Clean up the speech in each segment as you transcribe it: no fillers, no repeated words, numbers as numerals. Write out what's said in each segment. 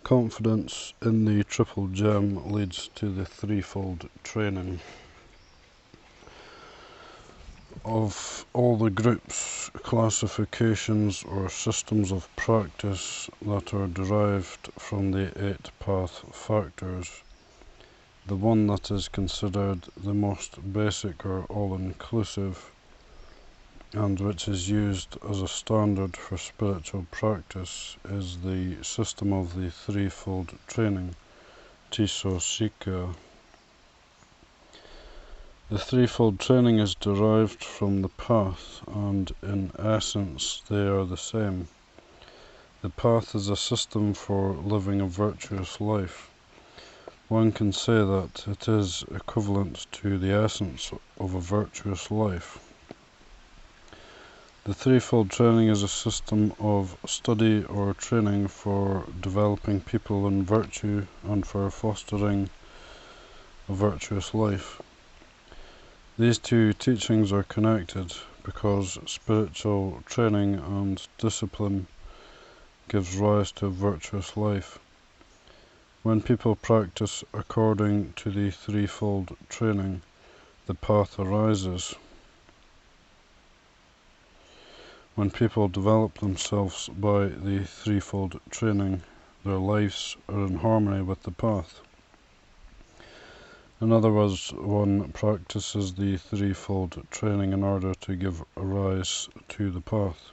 Confidence in the triple gem leads to the threefold training. Of all the groups, classifications or systems of practice that are derived from the 8 path factors, the one that is considered the most basic or all-inclusive, and which is used as a standard for spiritual practice, is the system of the threefold training, Tiso Sikha. The threefold training is derived from the path, and in essence they are the same. The path is a system for living a virtuous life. One can say that it is equivalent to the essence of a virtuous life. The threefold training is a system of study or training for developing people in virtue and for fostering a virtuous life. These two teachings are connected because spiritual training and discipline gives rise to a virtuous life. When people practice according to the threefold training, the path arises. When people develop themselves by the threefold training, their lives are in harmony with the path. In other words, one practices the threefold training in order to give rise to the path.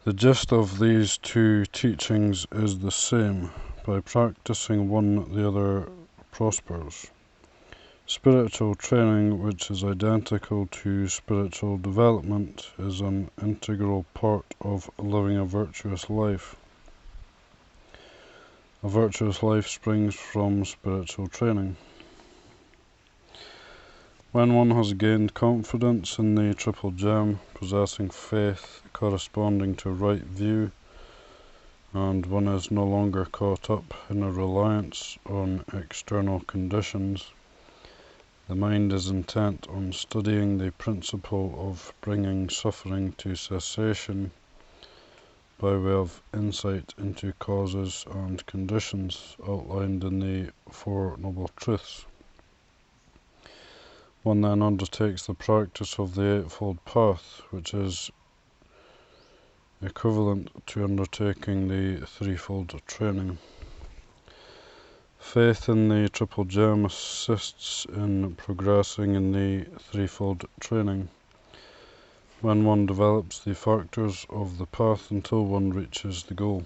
The gist of these two teachings is the same. By practicing one, the other prospers. Spiritual training, which is identical to spiritual development, is an integral part of living a virtuous life. A virtuous life springs from spiritual training. When one has gained confidence in the triple gem, possessing faith corresponding to right view, and one is no longer caught up in a reliance on external conditions, the mind is intent on studying the principle of bringing suffering to cessation by way of insight into causes and conditions outlined in the Four Noble Truths. One then undertakes the practice of the Eightfold Path, which is equivalent to undertaking the threefold training. Faith in the triple gem assists in progressing in the threefold training. When one develops the factors of the path until one reaches the goal.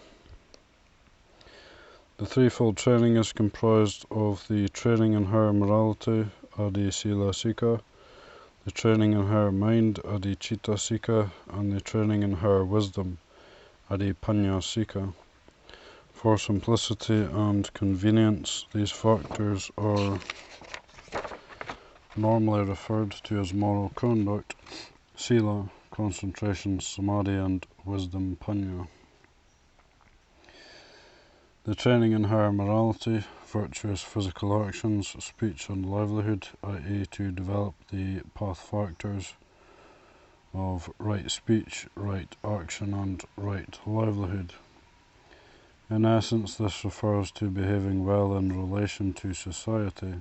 The threefold training is comprised of the training in higher morality, Adi Sila Sika, the training in higher mind, Adi Chitta Sika, and the training in higher wisdom, Adi Panya Sika. For simplicity and convenience, these factors are normally referred to as moral conduct, Sila, concentration, Samadhi, and wisdom, Panya. The training in higher morality, virtuous physical actions, speech and livelihood, i.e. to develop the path factors of right speech, right action, and right livelihood. In essence, this refers to behaving well in relation to society,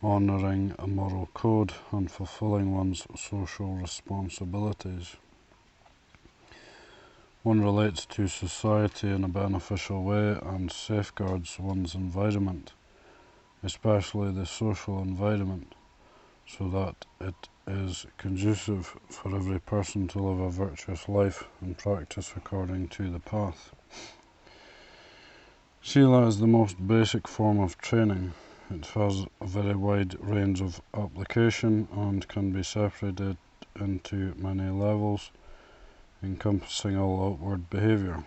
honouring a moral code, and fulfilling one's social responsibilities. One relates to society in a beneficial way and safeguards one's environment, especially the social environment, so that it is conducive for every person to live a virtuous life and practice according to the path. Sila is the most basic form of training. It has a very wide range of application and can be separated into many levels, encompassing all outward behaviour,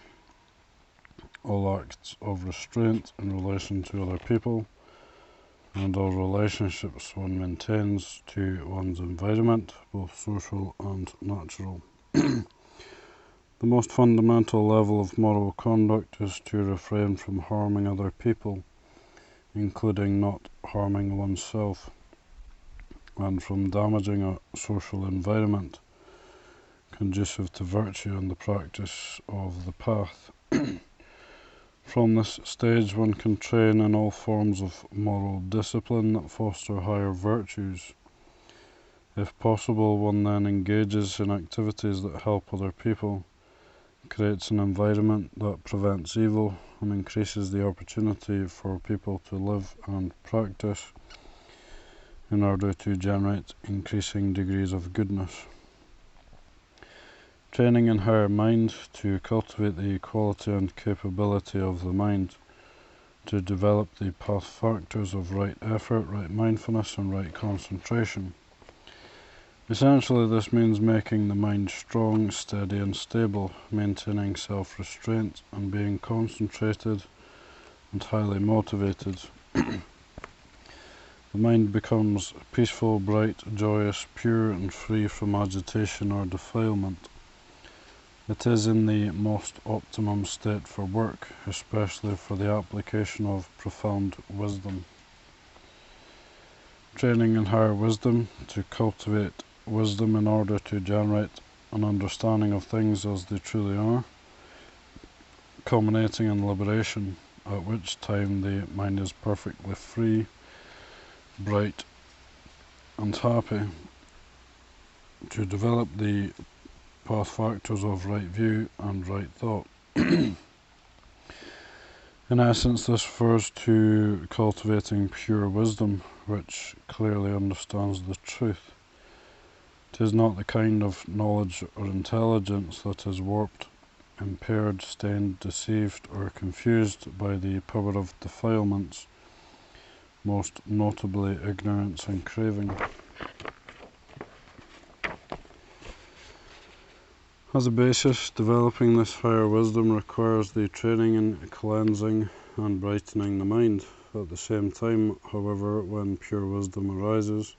all acts of restraint in relation to other people, and all relationships one maintains to one's environment, both social and natural. The most fundamental level of moral conduct is to refrain from harming other people, including not harming oneself, and from damaging a social environment conducive to virtue and the practice of the path. From this stage, one can train in all forms of moral discipline that foster higher virtues. If possible, one then engages in activities that help other people, creates an environment that prevents evil, and increases the opportunity for people to live and practice in order to generate increasing degrees of goodness. Training in higher mind to cultivate the quality and capability of the mind, to develop the path factors of right effort, right mindfulness, and right concentration. Essentially, this means making the mind strong, steady, and stable, maintaining self-restraint, and being concentrated and highly motivated. The mind becomes peaceful, bright, joyous, pure, and free from agitation or defilement. It is in the most optimum state for work, especially for the application of profound wisdom. Training in higher wisdom to cultivate wisdom in order to generate an understanding of things as they truly are, culminating in liberation, at which time the mind is perfectly free, bright, and happy, to develop the path factors of right view and right thought. In essence, this refers to cultivating pure wisdom, which clearly understands the truth. It is not the kind of knowledge or intelligence that is warped, impaired, stained, deceived, or confused by the power of defilements, most notably ignorance and craving. As a basis, developing this higher wisdom requires the training in cleansing and brightening the mind. At the same time, however, when pure wisdom arises,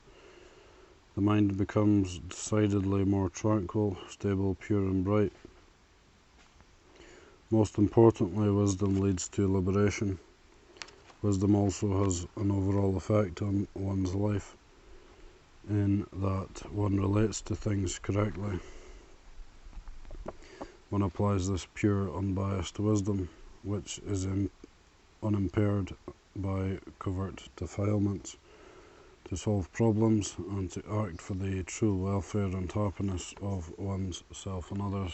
the mind becomes decidedly more tranquil, stable, pure, and bright. Most importantly, wisdom leads to liberation. Wisdom also has an overall effect on one's life, in that one relates to things correctly. One applies this pure, unbiased wisdom, which is unimpaired by covert defilements, to solve problems and to act for the true welfare and happiness of one's self and others.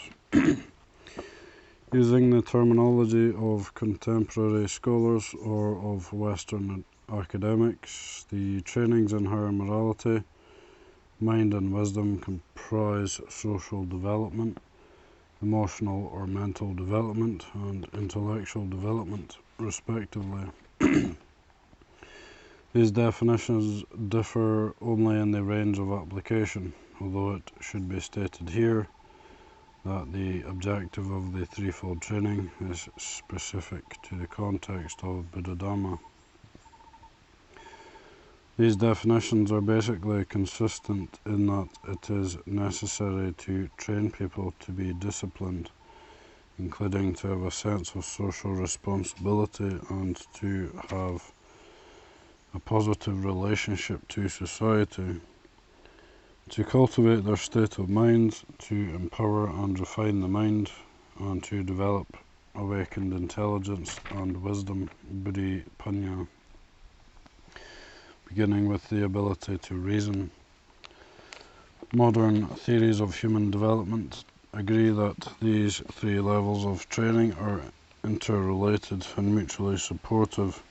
Using the terminology of contemporary scholars or of Western academics, the trainings in higher morality, mind and wisdom comprise social development, emotional or mental development, and intellectual development, respectively. These definitions differ only in the range of application, although it should be stated here that the objective of the threefold training is specific to the context of Buddha Dhamma. These definitions are basically consistent in that it is necessary to train people to be disciplined, including to have a sense of social responsibility and to have a positive relationship to society, to cultivate their state of mind, to empower and refine the mind, and to develop awakened intelligence and wisdom, buddhi panya, beginning with the ability to reason. Modern theories of human development agree that these three levels of training are interrelated and mutually supportive,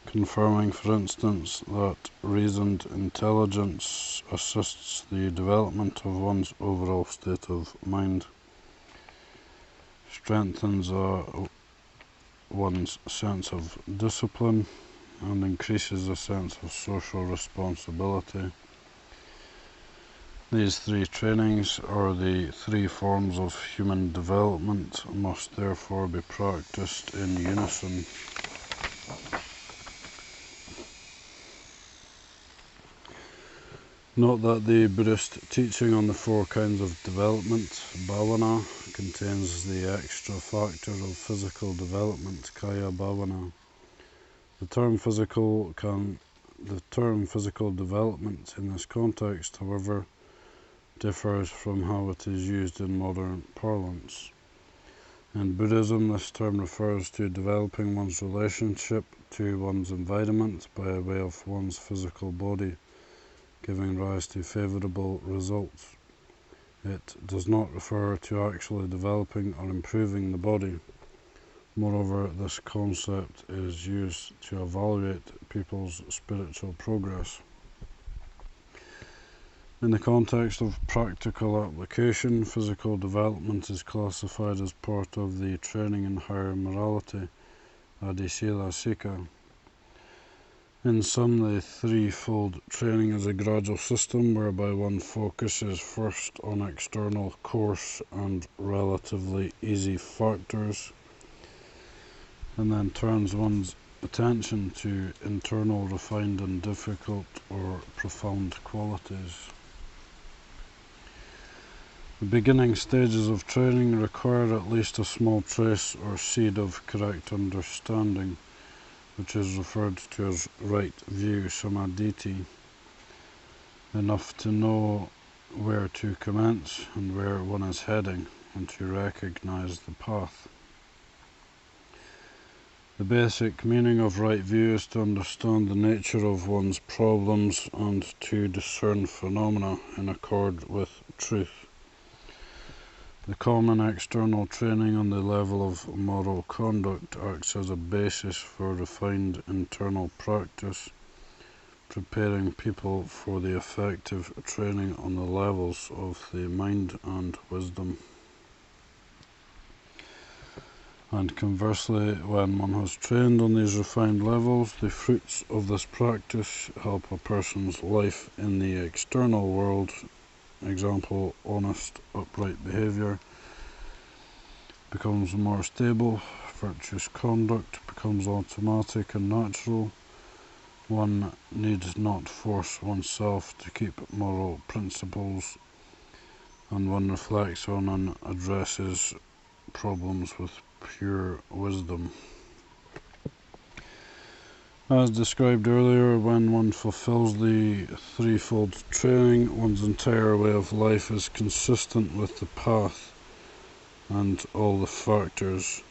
confirming, for instance, that reasoned intelligence assists the development of one's overall state of mind, strengthens one's sense of discipline, and increases a sense of social responsibility. These three trainings, or the three forms of human development, must therefore be practiced in unison. Note that the Buddhist teaching on the four kinds of development, bhavana, contains the extra factor of physical development, kaya bhavana. The term physical development in this context, however, differs from how it is used in modern parlance. In Buddhism, this term refers to developing one's relationship to one's environment by way of one's physical body, giving rise to favourable results. It does not refer to actually developing or improving the body. Moreover, this concept is used to evaluate people's spiritual progress. In the context of practical application, physical development is classified as part of the training in higher morality, Adisila Sika. In sum, the threefold training is a gradual system whereby one focuses first on external, coarse and relatively easy factors, and then turns one's attention to internal, refined and difficult or profound qualities. The beginning stages of training require at least a small trace or seed of correct understanding, which is referred to as right view, samadhi, enough to know where to commence and where one is heading, and to recognize the path. The basic meaning of right view is to understand the nature of one's problems and to discern phenomena in accord with truth. The common external training on the level of moral conduct acts as a basis for refined internal practice, preparing people for the effective training on the levels of the mind and wisdom. And conversely, when one has trained on these refined levels, the fruits of this practice help a person's life in the external world. Example, honest, upright behaviour becomes more stable, virtuous conduct becomes automatic and natural. One need not force oneself to keep moral principles, and one reflects on and addresses problems with pure wisdom. As described earlier, when one fulfills the threefold training, one's entire way of life is consistent with the path and all the factors,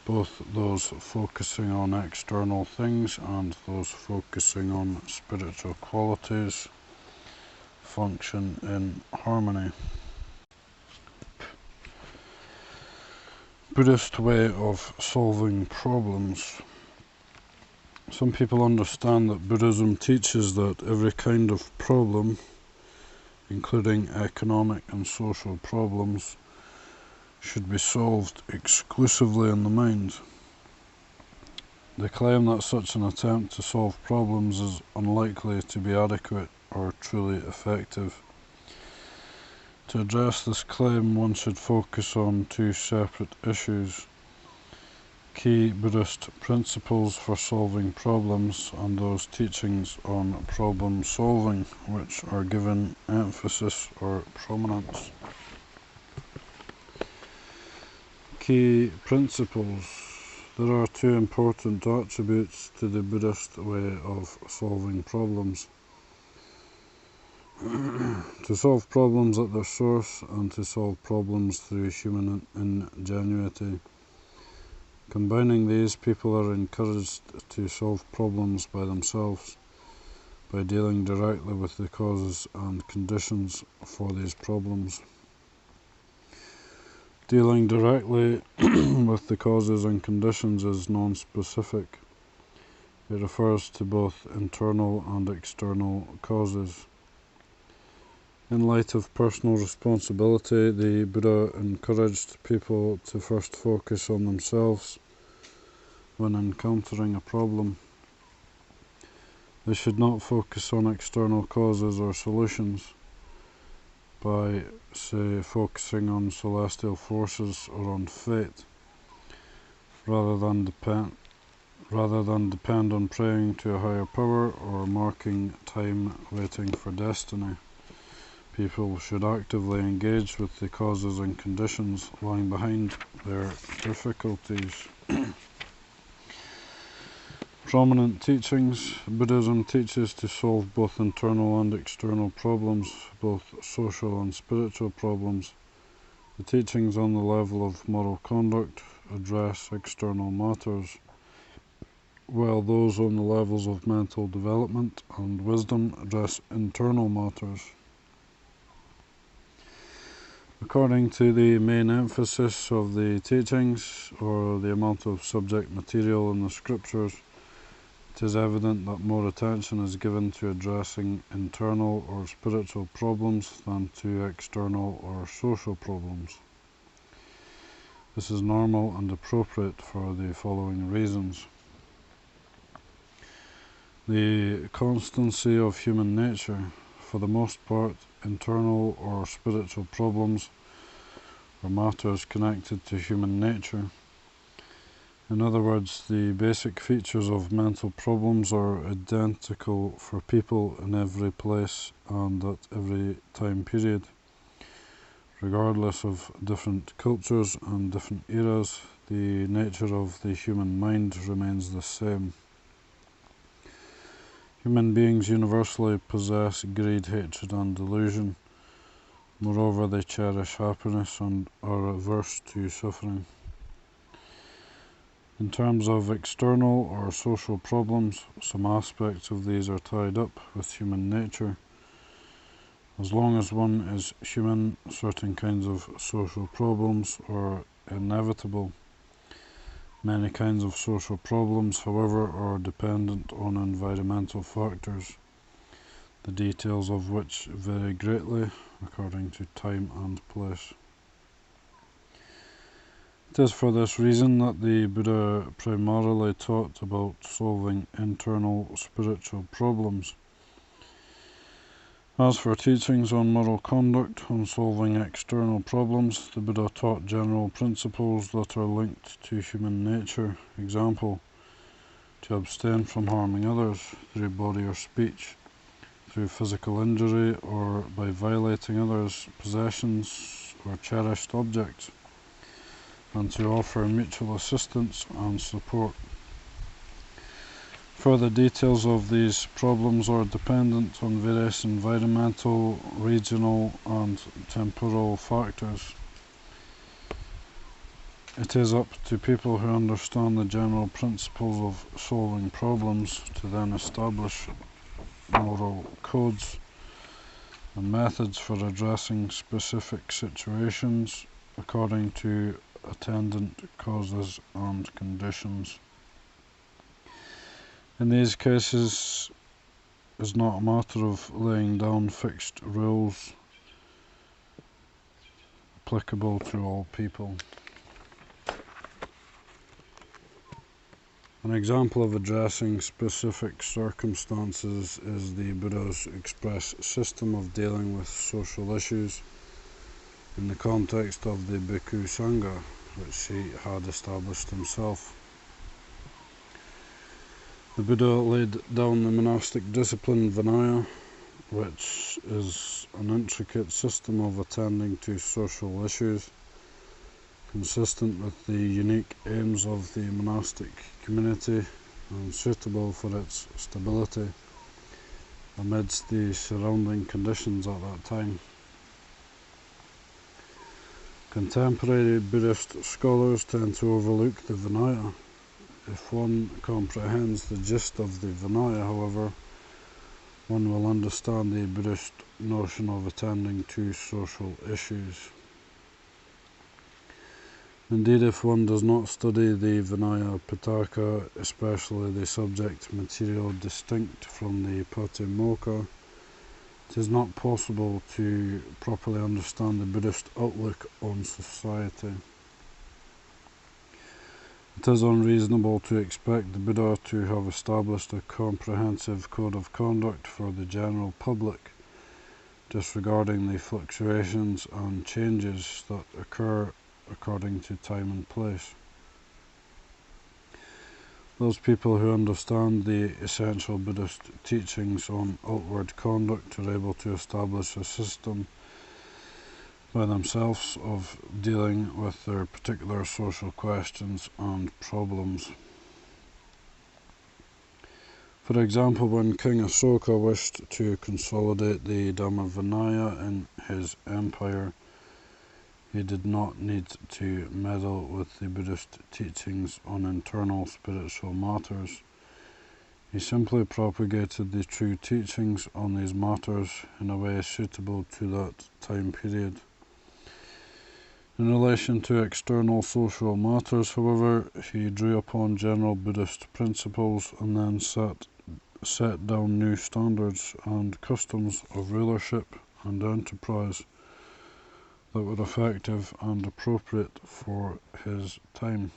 both those focusing on external things and those focusing on spiritual qualities, function in harmony. Buddhist way of solving problems. Some people understand that Buddhism teaches that every kind of problem, including economic and social problems, should be solved exclusively in the mind. They claim that such an attempt to solve problems is unlikely to be adequate or truly effective. To address this claim, one should focus on two separate issues: key Buddhist principles for solving problems and those teachings on problem solving which are given emphasis or prominence. Key principles. There are two important attributes to the Buddhist way of solving problems: to solve problems at their source and to solve problems through human ingenuity. Combining these, people are encouraged to solve problems by themselves, by dealing directly with the causes and conditions for these problems. Dealing directly with the causes and conditions is non-specific. It refers to both internal and external causes. In light of personal responsibility, the Buddha encouraged people to first focus on themselves when encountering a problem. They should not focus on external causes or solutions by, say, focusing on celestial forces or on fate, rather than depend on praying to a higher power or marking time waiting for destiny. People should actively engage with the causes and conditions lying behind their difficulties. Prominent teachings. Buddhism teaches to solve both internal and external problems, both social and spiritual problems, The teachings on the level of moral conduct address external matters, while those on the levels of mental development and wisdom address internal matters. According to the main emphasis of the teachings, or the amount of subject material in the scriptures, it is evident that more attention is given to addressing internal or spiritual problems than to external or social problems. This is normal and appropriate for the following reasons. The constancy of human nature. For the most part, internal or spiritual problems are matters connected to human nature. In other words, the basic features of mental problems are identical for people in every place and at every time period. Regardless of different cultures and different eras, the nature of the human mind remains the same. Human beings universally possess greed, hatred, and delusion. Moreover, they cherish happiness and are averse to suffering. In terms of external or social problems, some aspects of these are tied up with human nature. As long as one is human, certain kinds of social problems are inevitable. Many kinds of social problems, however, are dependent on environmental factors, the details of which vary greatly according to time and place. It is for this reason that the Buddha primarily taught about solving internal spiritual problems. As for teachings on moral conduct and solving external problems, the Buddha taught general principles that are linked to human nature. Example, to abstain from harming others through body or speech, through physical injury, or by violating others' possessions or cherished objects, and to offer mutual assistance and support. Further details of these problems are dependent on various environmental, regional, and temporal factors. It is up to people who understand the general principles of solving problems to then establish moral codes and methods for addressing specific situations according to attendant causes and conditions. In these cases, it is not a matter of laying down fixed rules applicable to all people. An example of addressing specific circumstances is the Buddha's express system of dealing with social issues in the context of the Bhikkhu Sangha, which he had established himself. The Buddha laid down the monastic discipline Vinaya, which is an intricate system of attending to social issues, consistent with the unique aims of the monastic community and suitable for its stability amidst the surrounding conditions at that time. Contemporary Buddhist scholars tend to overlook the Vinaya. If one comprehends the gist of the Vinaya, however, one will understand the Buddhist notion of attending to social issues. Indeed, if one does not study the Vinaya Pitaka, especially the subject material distinct from the Patimokkha, it is not possible to properly understand the Buddhist outlook on society. It is unreasonable to expect the Buddha to have established a comprehensive code of conduct for the general public, disregarding the fluctuations and changes that occur according to time and place. Those people who understand the essential Buddhist teachings on outward conduct are able to establish a system by themselves of dealing with their particular social questions and problems. For example, when King Asoka wished to consolidate the Dhamma Vinaya in his empire, He did not need to meddle with the Buddhist teachings on internal spiritual matters. He simply propagated the true teachings on these matters in a way suitable to that time period. In relation to external social matters, however, he drew upon general Buddhist principles and then set down new standards and customs of rulership and enterprise that were effective and appropriate for his time.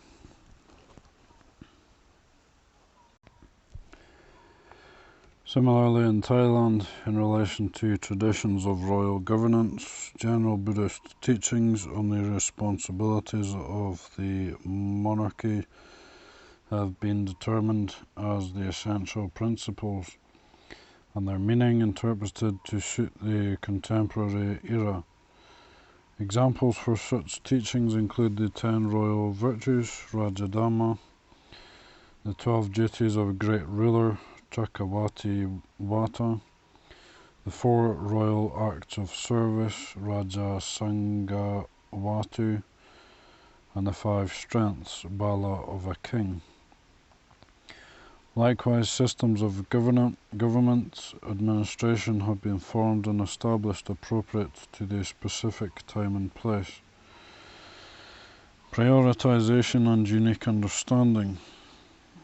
Similarly, in Thailand, in relation to traditions of royal governance, general Buddhist teachings on the responsibilities of the monarchy have been determined as the essential principles, and their meaning interpreted to suit the contemporary era. Examples for such teachings include the 10 royal virtues, Rajadhamma, the 12 duties of a great ruler, Chakravarti Vata, the 4 royal acts of service, Raja Sanghavatu, and the 5 strengths, Bala of a king. Likewise, systems of government administration have been formed and established appropriate to the specific time and place. Prioritization and unique understanding.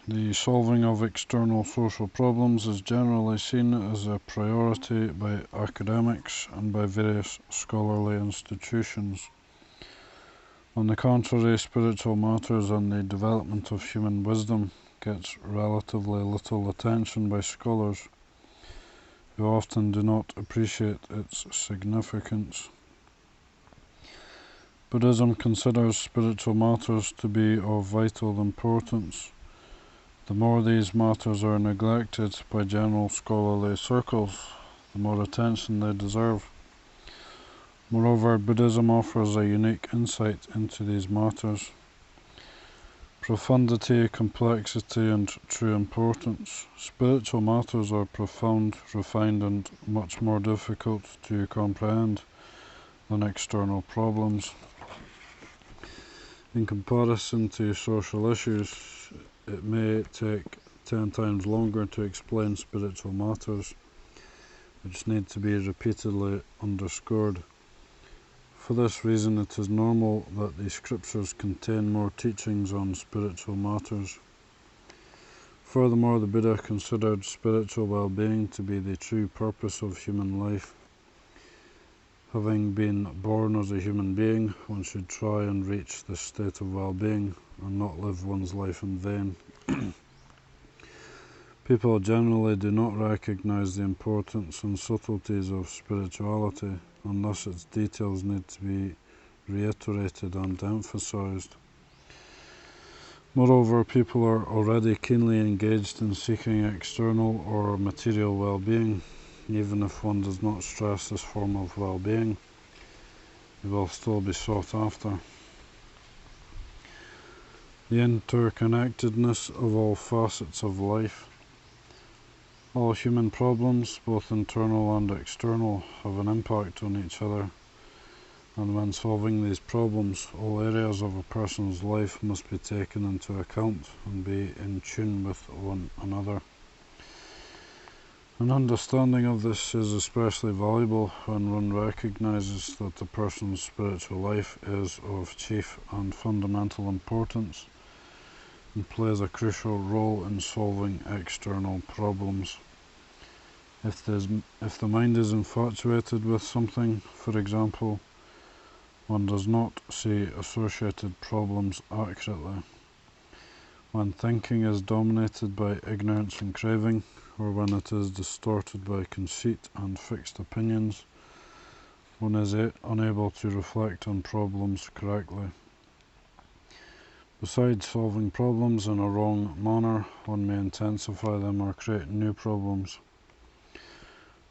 The solving of external social problems is generally seen as a priority by academics and by various scholarly institutions. On the contrary, spiritual matters and the development of human wisdom gets relatively little attention by scholars, who often do not appreciate its significance. Buddhism considers spiritual matters to be of vital importance. The more these matters are neglected by general scholarly circles, the more attention they deserve. Moreover, Buddhism offers a unique insight into these matters. Profundity, complexity, and true importance. Spiritual matters are profound, refined, and much more difficult to comprehend than external problems. In comparison to social issues, it may take 10 times longer to explain spiritual matters, which need to be repeatedly underscored. For this reason, it is normal that the scriptures contain more teachings on spiritual matters. Furthermore, the Buddha considered spiritual well-being to be the true purpose of human life. Having been born as a human being, one should try and reach this state of well-being and not live one's life in vain. People generally do not recognize the importance and subtleties of spirituality, and thus its details need to be reiterated and emphasized. Moreover, people are already keenly engaged in seeking external or material well-being. Even if one does not stress this form of well-being, it will still be sought after. The interconnectedness of all facets of life. All human problems, both internal and external, have an impact on each other, and when solving these problems, all areas of a person's life must be taken into account and be in tune with one another. An understanding of this is especially valuable when one recognizes that a person's spiritual life is of chief and fundamental importance and plays a crucial role in solving external problems. If the mind is infatuated with something, for example, one does not see associated problems accurately. When thinking is dominated by ignorance and craving, or when it is distorted by conceit and fixed opinions, one is unable to reflect on problems correctly. Besides solving problems in a wrong manner, one may intensify them or create new problems.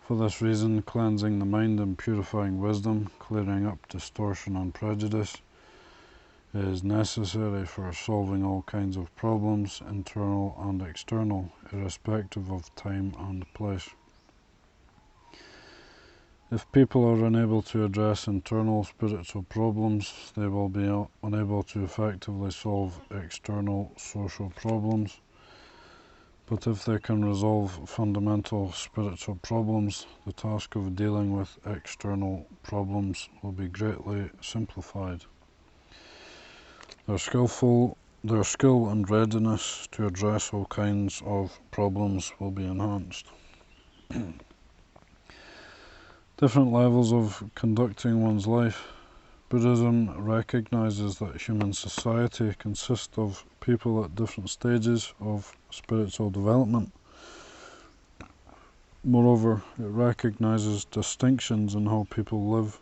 For this reason, cleansing the mind and purifying wisdom, clearing up distortion and prejudice, is necessary for solving all kinds of problems, internal and external, irrespective of time and place. If people are unable to address internal spiritual problems, they will be unable to effectively solve external social problems. But if they can resolve fundamental spiritual problems, the task of dealing with external problems will be greatly simplified. Their skill and readiness to address all kinds of problems will be enhanced. Different levels of conducting one's life. Buddhism recognizes that human society consists of people at different stages of spiritual development. Moreover, it recognizes distinctions in how people live.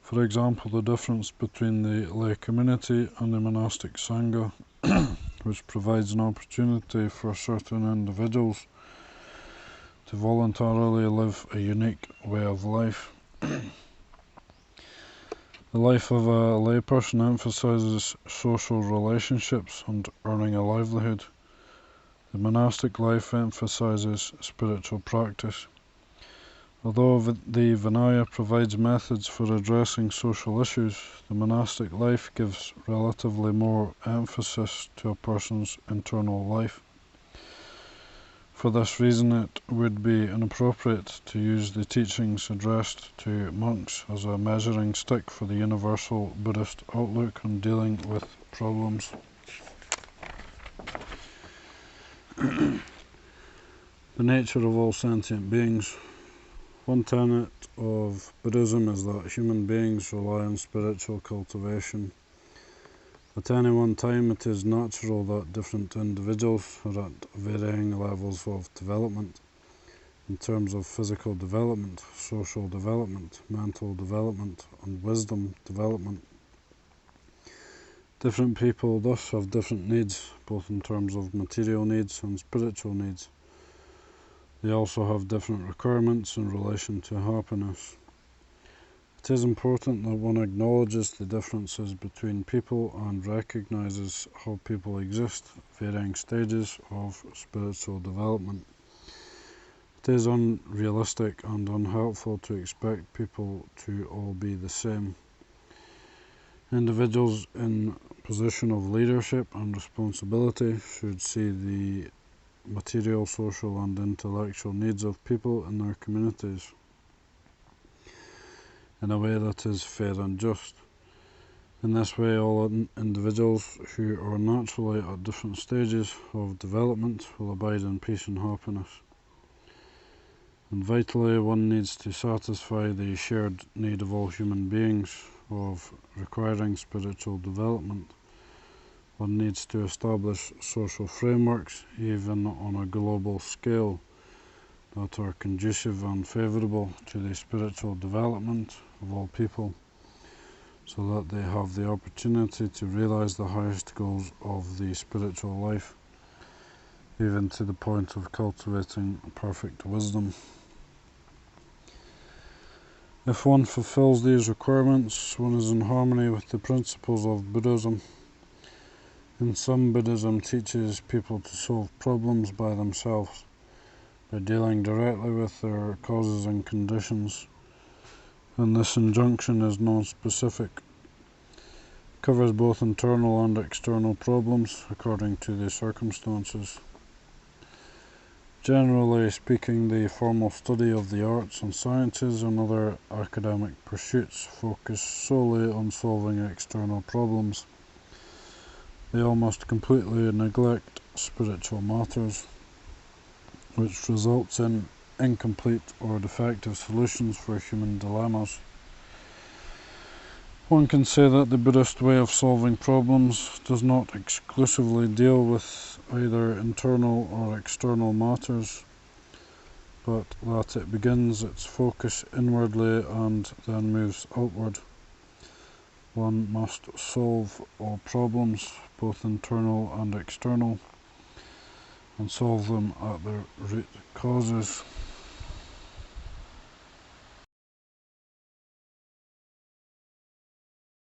For example, the difference between the lay community and the monastic sangha, which provides an opportunity for certain individuals to voluntarily live a unique way of life. The life of a layperson emphasizes social relationships and earning a livelihood. The monastic life emphasizes spiritual practice. Although the Vinaya provides methods for addressing social issues, the monastic life gives relatively more emphasis to a person's internal life. For this reason, it would be inappropriate to use the teachings addressed to monks as a measuring stick for the universal Buddhist outlook on dealing with problems. The nature of all sentient beings. One tenet of Buddhism is that human beings rely on spiritual cultivation. At any one time, it is natural that different individuals are at varying levels of development in terms of physical development, social development, mental development, and wisdom development. Different people thus have different needs, both in terms of material needs and spiritual needs. They also have different requirements in relation to happiness. It is important that one acknowledges the differences between people and recognizes how people exist at varying stages of spiritual development. It is unrealistic and unhelpful to expect people to all be the same. Individuals in position of leadership and responsibility should see the material, social, and intellectual needs of people in their communities in a way that is fair and just. In this way, all individuals who are naturally at different stages of development will abide in peace and happiness. And vitally, one needs to satisfy the shared need of all human beings of requiring spiritual development. One needs to establish social frameworks, even on a global scale, that are conducive and favourable to the spiritual development of all people, so that they have the opportunity to realize the highest goals of the spiritual life, even to the point of cultivating perfect wisdom. If one fulfills these requirements, one is in harmony with the principles of Buddhism. In sum, Buddhism teaches people to solve problems by themselves, by dealing directly with their causes and conditions, and this injunction is non-specific. It covers both internal and external problems according to the circumstances. Generally speaking, the formal study of the arts and sciences and other academic pursuits focus solely on solving external problems. They almost completely neglect spiritual matters, which results in incomplete or defective solutions for human dilemmas. One can say that the Buddhist way of solving problems does not exclusively deal with either internal or external matters, but that it begins its focus inwardly and then moves outward. One must solve all problems, both internal and external, and solve them at their root causes.